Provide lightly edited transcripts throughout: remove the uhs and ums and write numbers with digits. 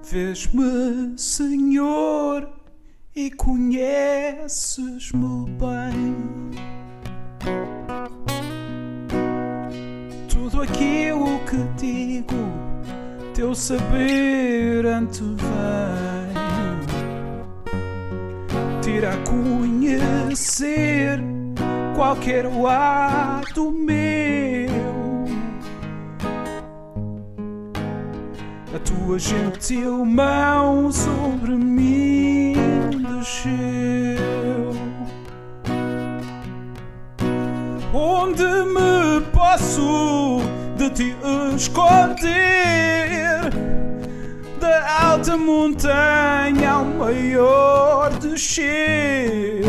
Vês-me, Senhor, e conheces-me bem. Tudo aquilo que digo, teu saber antevém. Tira a conhecer qualquer lado meu. A tua gentil mão sobre mim desceu. Onde me posso de ti esconder? Da alta montanha ao maior descer.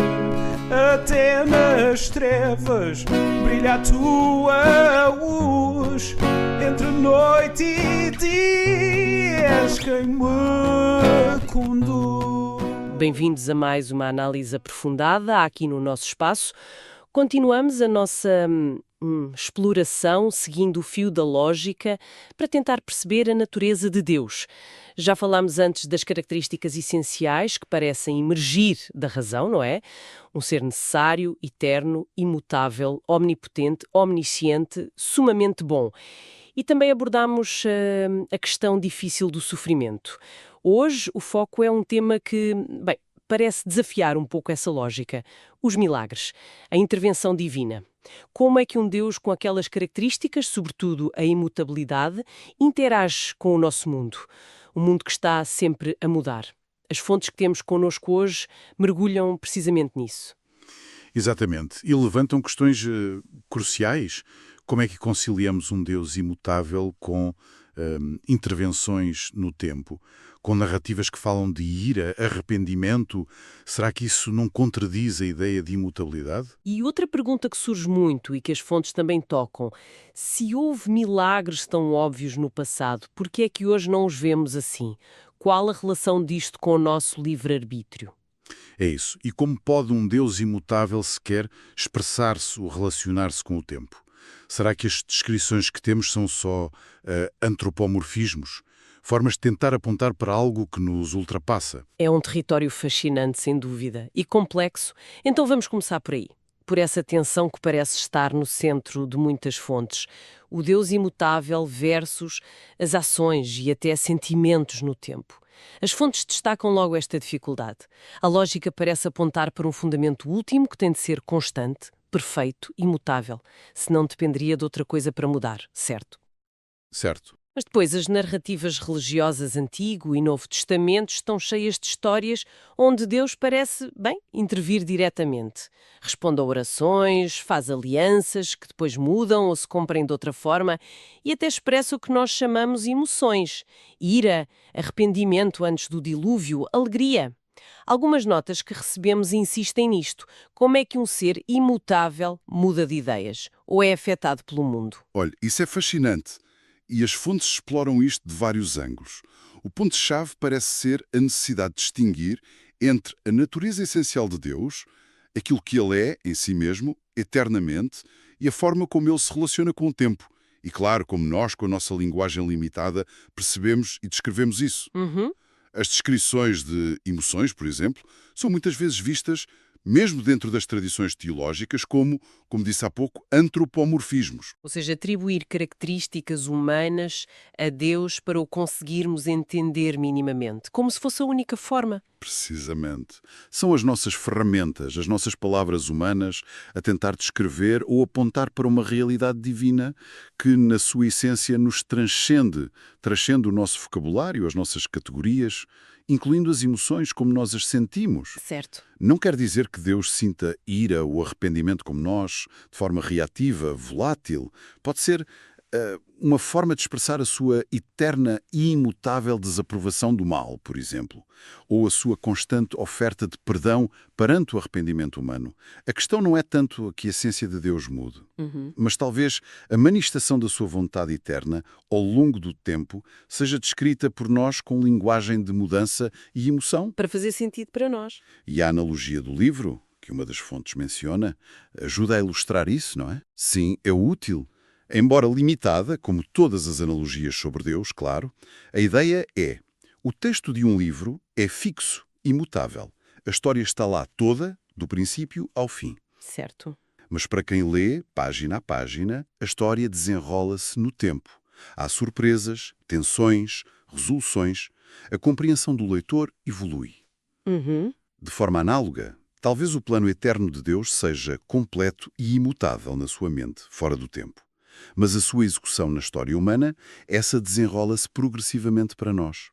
Até nas trevas brilha a tua luz. Entre noite e dia és quem me conduz. Bem-vindos a mais uma análise aprofundada aqui no nosso espaço. Continuamos a nossa exploração seguindo o fio da lógica para tentar perceber a natureza de Deus. Já falámos antes das características essenciais que parecem emergir da razão, não é? Um ser necessário, eterno, imutável, omnipotente, omnisciente, sumamente bom. E também abordámos a questão difícil do sofrimento. Hoje o foco é um tema que, parece desafiar um pouco essa lógica. Os milagres, a intervenção divina. Como é que um Deus com aquelas características, sobretudo a imutabilidade, interage com o nosso mundo? Um mundo que está sempre a mudar. As fontes que temos connosco hoje mergulham precisamente nisso. Exatamente. E levantam questões cruciais. Como é que conciliamos um Deus imutável com intervenções no tempo? Com narrativas que falam de ira, arrependimento? Será que isso não contradiz a ideia de imutabilidade? E outra pergunta que surge muito e que as fontes também tocam: se houve milagres tão óbvios no passado, por que é que hoje não os vemos assim? Qual a relação disto com o nosso livre-arbítrio? É isso. E como pode um Deus imutável sequer expressar-se ou relacionar-se com o tempo? Será que as descrições que temos são só antropomorfismos? Formas de tentar apontar para algo que nos ultrapassa? É um território fascinante, sem dúvida, e complexo. Então vamos começar por aí. Por essa tensão que parece estar no centro de muitas fontes. O Deus imutável versus as ações e até sentimentos no tempo. As fontes destacam logo esta dificuldade. A lógica parece apontar para um fundamento último que tem de ser constante, perfeito, imutável. Senão dependeria de outra coisa para mudar, certo? Certo. Mas depois as narrativas religiosas Antigo e Novo Testamento estão cheias de histórias onde Deus parece, intervir diretamente. Responde a orações, faz alianças que depois mudam ou se cumprem de outra forma e até expressa o que nós chamamos emoções. Ira, arrependimento antes do dilúvio, alegria. Algumas notas que recebemos insistem nisto. Como é que um ser imutável muda de ideias ou é afetado pelo mundo? Olha, isso é fascinante. E as fontes exploram isto de vários ângulos. O ponto-chave parece ser a necessidade de distinguir entre a natureza essencial de Deus, aquilo que Ele é em si mesmo, eternamente, e a forma como Ele se relaciona com o tempo. E claro, como nós, com a nossa linguagem limitada, percebemos e descrevemos isso. As descrições de emoções, por exemplo, são muitas vezes vistas, mesmo dentro das tradições teológicas, como disse há pouco, antropomorfismos. Ou seja, atribuir características humanas a Deus para o conseguirmos entender minimamente, como se fosse a única forma. Precisamente. São as nossas ferramentas, as nossas palavras humanas a tentar descrever ou apontar para uma realidade divina que, na sua essência, nos transcende o nosso vocabulário, as nossas categorias, incluindo as emoções como nós as sentimos. Certo. Não quer dizer que Deus sinta ira ou arrependimento como nós, de forma reativa, volátil. Pode ser uma forma de expressar a sua eterna e imutável desaprovação do mal, por exemplo, ou a sua constante oferta de perdão perante o arrependimento humano. A questão não é tanto que a essência de Deus mude, mas talvez a manifestação da sua vontade eterna, ao longo do tempo, seja descrita por nós com linguagem de mudança e emoção. Para fazer sentido para nós. E a analogia do livro, que uma das fontes menciona, ajuda a ilustrar isso, não é? Sim, é útil. Embora limitada, como todas as analogias sobre Deus, claro, a ideia é: o texto de um livro é fixo, imutável. A história está lá toda, do princípio ao fim. Certo. Mas para quem lê, página a página, a história desenrola-se no tempo. Há surpresas, tensões, resoluções. A compreensão do leitor evolui. Uhum. De forma análoga, talvez o plano eterno de Deus seja completo e imutável na sua mente, fora do tempo. Mas a sua execução na história humana, essa desenrola-se progressivamente para nós.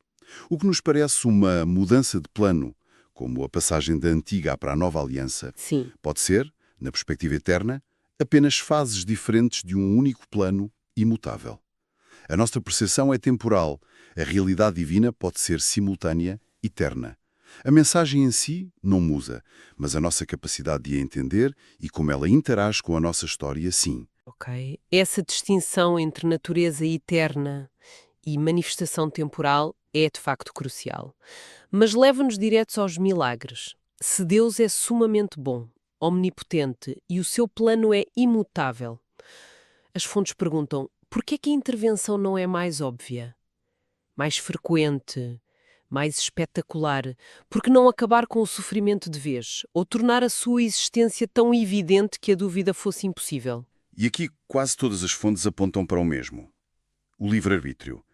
O que nos parece uma mudança de plano, como a passagem da antiga para a nova aliança, Sim. pode ser, na perspectiva eterna, apenas fases diferentes de um único plano imutável. A nossa percepção é temporal, a realidade divina pode ser simultânea, eterna. A mensagem em si não muda, mas a nossa capacidade de a entender e como ela interage com a nossa história, sim. Ok. Essa distinção entre natureza eterna e manifestação temporal é de facto crucial. Mas leva-nos diretos aos milagres. Se Deus é sumamente bom, omnipotente e o seu plano é imutável, as fontes perguntam: por que é que a intervenção não é mais óbvia, mais frequente, mais espetacular? Por que não acabar com o sofrimento de vez, ou tornar a sua existência tão evidente que a dúvida fosse impossível? E aqui quase todas as fontes apontam para o mesmo. O livre-arbítrio.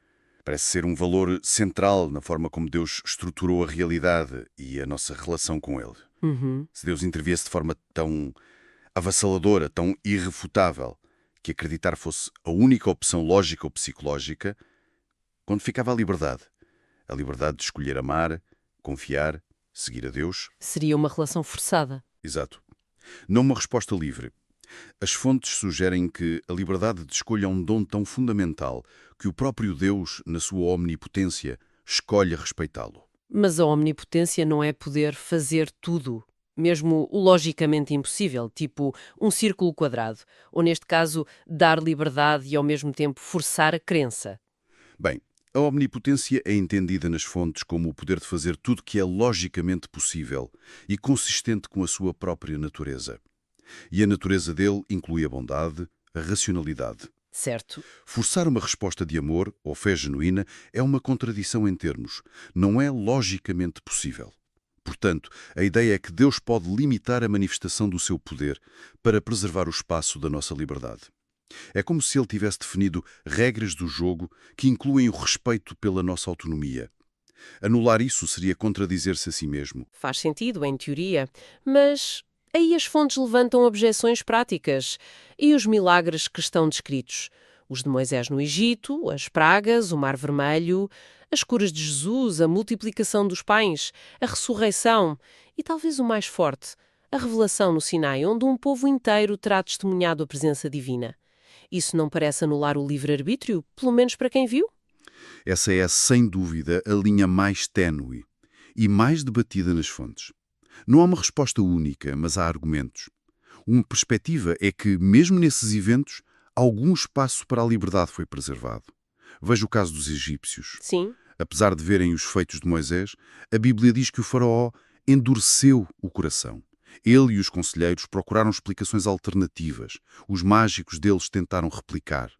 Parece ser um valor central na forma como Deus estruturou a realidade e a nossa relação com Ele. Uhum. Se Deus interviesse de forma tão avassaladora, tão irrefutável, que acreditar fosse a única opção lógica ou psicológica, quando ficava a liberdade de escolher amar, confiar, seguir a Deus. Seria uma relação forçada. Exato. Não uma resposta livre. As fontes sugerem que a liberdade de escolha é um dom tão fundamental que o próprio Deus, na sua omnipotência, escolhe respeitá-lo. Mas a omnipotência não é poder fazer tudo, mesmo o logicamente impossível, tipo um círculo quadrado, ou neste caso, dar liberdade e ao mesmo tempo forçar a crença. Bem, a omnipotência é entendida nas fontes como o poder de fazer tudo que é logicamente possível e consistente com a sua própria natureza. E a natureza dele inclui a bondade, a racionalidade. Certo. Forçar uma resposta de amor ou fé genuína é uma contradição em termos. Não é logicamente possível. Portanto, a ideia é que Deus pode limitar a manifestação do seu poder para preservar o espaço da nossa liberdade. É como se ele tivesse definido regras do jogo que incluem o respeito pela nossa autonomia. Anular isso seria contradizer-se a si mesmo. Faz sentido, em teoria, mas aí as fontes levantam objeções práticas. E os milagres que estão descritos? Os de Moisés no Egito, as pragas, o Mar Vermelho, as curas de Jesus, a multiplicação dos pães, a ressurreição e talvez o mais forte, a revelação no Sinai, onde um povo inteiro terá testemunhado a presença divina. Isso não parece anular o livre-arbítrio, pelo menos para quem viu? Essa é, sem dúvida, a linha mais ténue e mais debatida nas fontes. Não há uma resposta única, mas há argumentos. Uma perspectiva é que, mesmo nesses eventos, algum espaço para a liberdade foi preservado. Veja o caso dos egípcios. Sim. Apesar de verem os feitos de Moisés, a Bíblia diz que o faraó endureceu o coração. Ele e os conselheiros procuraram explicações alternativas. Os mágicos deles tentaram replicar.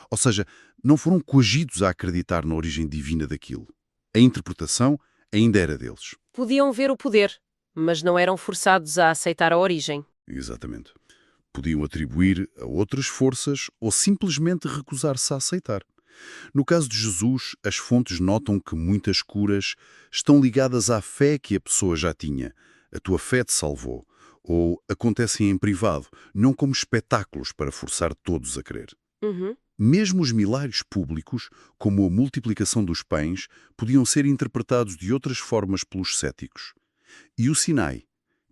Ou seja, não foram coagidos a acreditar na origem divina daquilo. A interpretação ainda era deles. Podiam ver o poder, mas não eram forçados a aceitar a origem. Exatamente. Podiam atribuir a outras forças ou simplesmente recusar-se a aceitar. No caso de Jesus, as fontes notam que muitas curas estão ligadas à fé que a pessoa já tinha. A tua fé te salvou. Ou acontecem em privado, não como espetáculos para forçar todos a crer. Uhum. Mesmo os milagres públicos, como a multiplicação dos pães, podiam ser interpretados de outras formas pelos céticos. E o Sinai,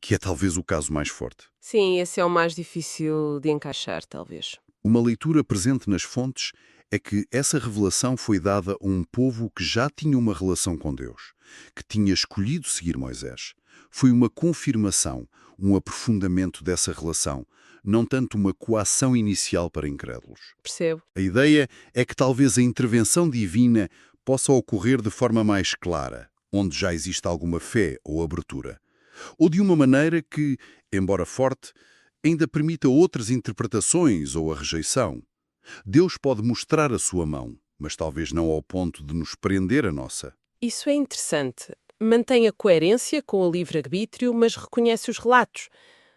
que é talvez o caso mais forte. Sim, esse é o mais difícil de encaixar, talvez. Uma leitura presente nas fontes é que essa revelação foi dada a um povo que já tinha uma relação com Deus, que tinha escolhido seguir Moisés. Foi uma confirmação, um aprofundamento dessa relação, não tanto uma coação inicial para incrédulos. Percebo. A ideia é que talvez a intervenção divina possa ocorrer de forma mais clara, onde já existe alguma fé ou abertura. Ou de uma maneira que, embora forte, ainda permita outras interpretações ou a rejeição. Deus pode mostrar a sua mão, mas talvez não ao ponto de nos prender a nossa. Isso é interessante. Mantém a coerência com o livre-arbítrio, mas reconhece os relatos.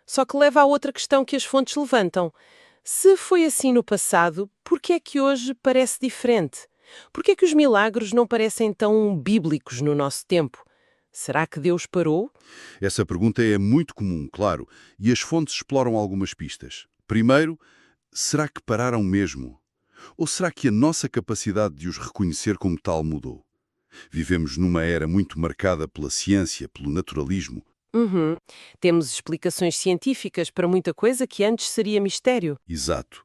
Só que leva a outra questão que as fontes levantam. Se foi assim no passado, por que é que hoje parece diferente? Por que é que os milagres não parecem tão bíblicos no nosso tempo? Será que Deus parou? Essa pergunta é muito comum, claro, e as fontes exploram algumas pistas. Primeiro, será que pararam mesmo? Ou será que a nossa capacidade de os reconhecer como tal mudou? Vivemos numa era muito marcada pela ciência, pelo naturalismo. Uhum. Temos explicações científicas para muita coisa que antes seria mistério. Exato.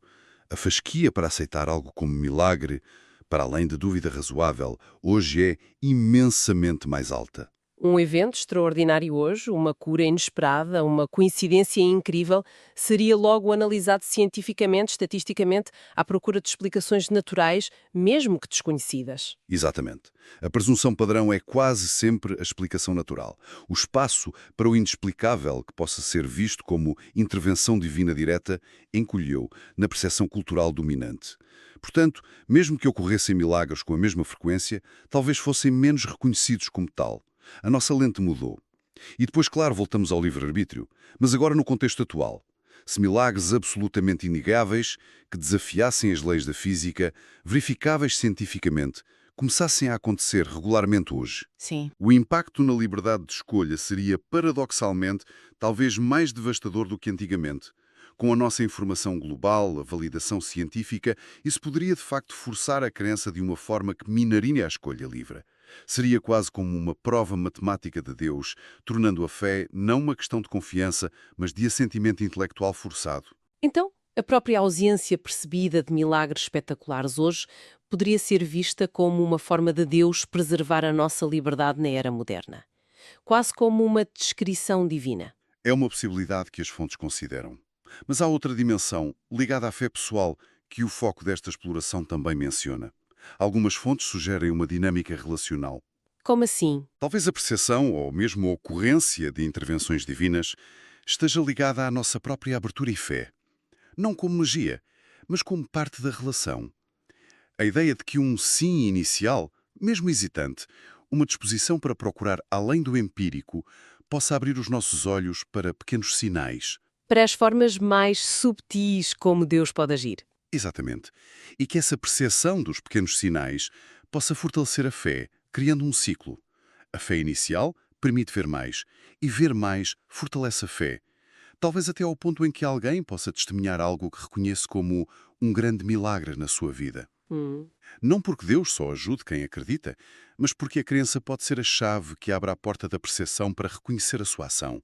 A fasquia para aceitar algo como milagre, para além de dúvida razoável, hoje é imensamente mais alta. Um evento extraordinário hoje, uma cura inesperada, uma coincidência incrível, seria logo analisado cientificamente, estatisticamente, à procura de explicações naturais, mesmo que desconhecidas. Exatamente. A presunção padrão é quase sempre a explicação natural. O espaço para o inexplicável, que possa ser visto como intervenção divina direta, encolheu na percepção cultural dominante. Portanto, mesmo que ocorressem milagres com a mesma frequência, talvez fossem menos reconhecidos como tal. A nossa lente mudou. E depois, claro, voltamos ao livre-arbítrio, mas agora no contexto atual. Se milagres absolutamente inegáveis, que desafiassem as leis da física, verificáveis cientificamente, começassem a acontecer regularmente hoje, Sim. o impacto na liberdade de escolha seria, paradoxalmente, talvez mais devastador do que antigamente. Com a nossa informação global, a validação científica, isso poderia de facto forçar a crença de uma forma que minaria a escolha livre. Seria quase como uma prova matemática de Deus, tornando a fé não uma questão de confiança, mas de assentimento intelectual forçado. Então, a própria ausência percebida de milagres espetaculares hoje poderia ser vista como uma forma de Deus preservar a nossa liberdade na era moderna. Quase como uma descrição divina. É uma possibilidade que as fontes consideram. Mas há outra dimensão, ligada à fé pessoal, que o foco desta exploração também menciona. Algumas fontes sugerem uma dinâmica relacional. Como assim? Talvez a percepção, ou mesmo a ocorrência de intervenções divinas, esteja ligada à nossa própria abertura e fé. Não como magia, mas como parte da relação. A ideia de que um sim inicial, mesmo hesitante, uma disposição para procurar além do empírico, possa abrir os nossos olhos para pequenos sinais. Para as formas mais subtis como Deus pode agir. Exatamente. E que essa percepção dos pequenos sinais possa fortalecer a fé, criando um ciclo. A fé inicial permite ver mais, e ver mais fortalece a fé. Talvez até ao ponto em que alguém possa testemunhar algo que reconhece como um grande milagre na sua vida. Não porque Deus só ajude quem acredita, mas porque a crença pode ser a chave que abre a porta da percepção para reconhecer a sua ação,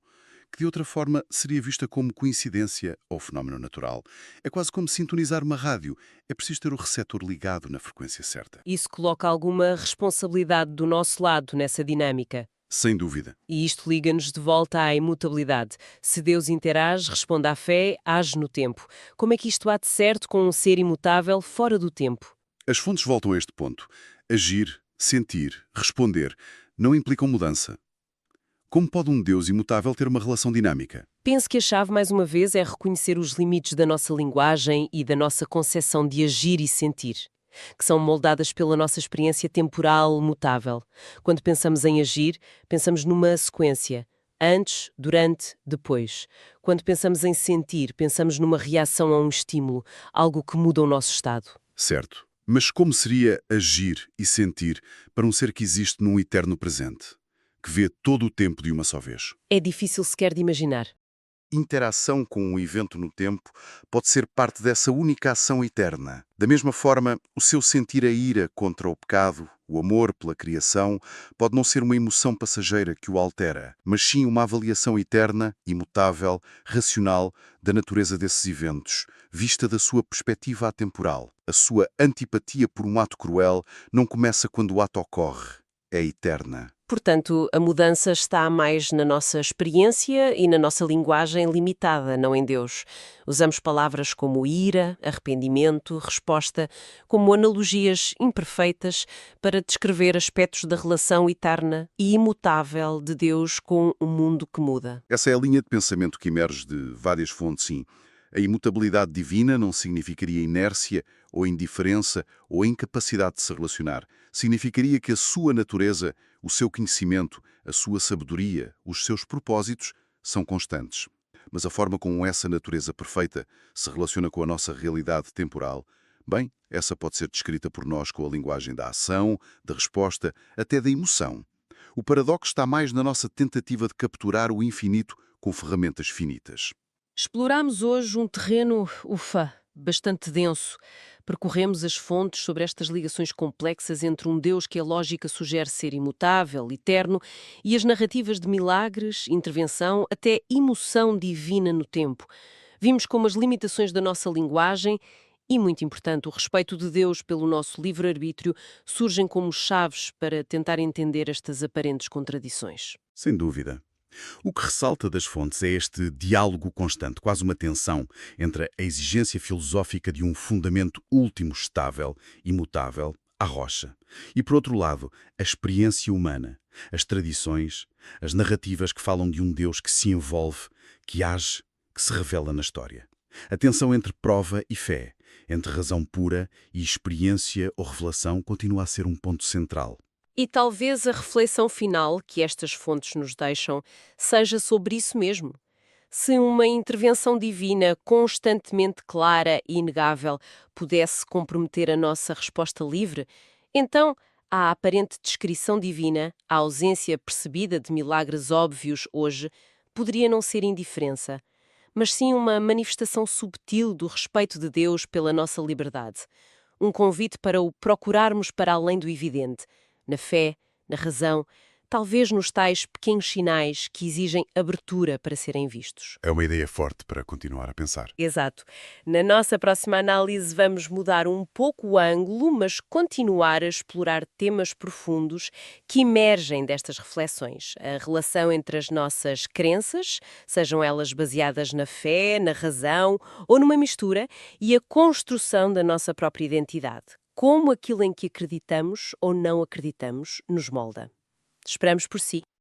que de outra forma seria vista como coincidência ou fenómeno natural. É quase como sintonizar uma rádio. É preciso ter o receptor ligado na frequência certa. Isso coloca alguma responsabilidade do nosso lado nessa dinâmica. Sem dúvida. E isto liga-nos de volta à imutabilidade. Se Deus interage, responde à fé, age no tempo. Como é que isto há de certo com um ser imutável fora do tempo? As fontes voltam a este ponto. Agir, sentir, responder não implicam mudança. Como pode um Deus imutável ter uma relação dinâmica? Penso que a chave, mais uma vez, é reconhecer os limites da nossa linguagem e da nossa concepção de agir e sentir, que são moldadas pela nossa experiência temporal mutável. Quando pensamos em agir, pensamos numa sequência. Antes, durante, depois. Quando pensamos em sentir, pensamos numa reação a um estímulo, algo que muda o nosso estado. Certo. Mas como seria agir e sentir para um ser que existe num eterno presente, que vê todo o tempo de uma só vez? É difícil sequer de imaginar. Interação com um evento no tempo pode ser parte dessa única ação eterna. Da mesma forma, o seu sentir a ira contra o pecado, o amor pela criação, pode não ser uma emoção passageira que o altera, mas sim uma avaliação eterna, imutável, racional da natureza desses eventos, vista da sua perspectiva atemporal. A sua antipatia por um ato cruel não começa quando o ato ocorre, é eterna. Portanto, a mudança está mais na nossa experiência e na nossa linguagem limitada, não em Deus. Usamos palavras como ira, arrependimento, resposta, como analogias imperfeitas para descrever aspectos da relação eterna e imutável de Deus com um mundo que muda. Essa é a linha de pensamento que emerge de várias fontes, sim. A imutabilidade divina não significaria inércia ou indiferença, ou incapacidade de se relacionar. Significaria que a sua natureza, o seu conhecimento, a sua sabedoria, os seus propósitos são constantes. Mas a forma como essa natureza perfeita se relaciona com a nossa realidade temporal, bem, essa pode ser descrita por nós com a linguagem da ação, da resposta, até da emoção. O paradoxo está mais na nossa tentativa de capturar o infinito com ferramentas finitas. Exploramos hoje um terreno, bastante denso. Percorremos as fontes sobre estas ligações complexas entre um Deus que a lógica sugere ser imutável, eterno, e as narrativas de milagres, intervenção, até emoção divina no tempo. Vimos como as limitações da nossa linguagem e, muito importante, o respeito de Deus pelo nosso livre-arbítrio surgem como chaves para tentar entender estas aparentes contradições. Sem dúvida. O que ressalta das fontes é este diálogo constante, quase uma tensão, entre a exigência filosófica de um fundamento último estável, imutável, à rocha, e, por outro lado, a experiência humana, as tradições, as narrativas que falam de um Deus que se envolve, que age, que se revela na história. A tensão entre prova e fé, entre razão pura e experiência ou revelação continua a ser um ponto central. E talvez a reflexão final que estas fontes nos deixam seja sobre isso mesmo. Se uma intervenção divina constantemente clara e inegável pudesse comprometer a nossa resposta livre, então a aparente descrição divina, a ausência percebida de milagres óbvios hoje, poderia não ser indiferença, mas sim uma manifestação subtil do respeito de Deus pela nossa liberdade. Um convite para o procurarmos para além do evidente, na fé, na razão, talvez nos tais pequenos sinais que exigem abertura para serem vistos. É uma ideia forte para continuar a pensar. Exato. Na nossa próxima análise vamos mudar um pouco o ângulo, mas continuar a explorar temas profundos que emergem destas reflexões. A relação entre as nossas crenças, sejam elas baseadas na fé, na razão ou numa mistura, e a construção da nossa própria identidade. Como aquilo em que acreditamos ou não acreditamos nos molda. Esperamos por si.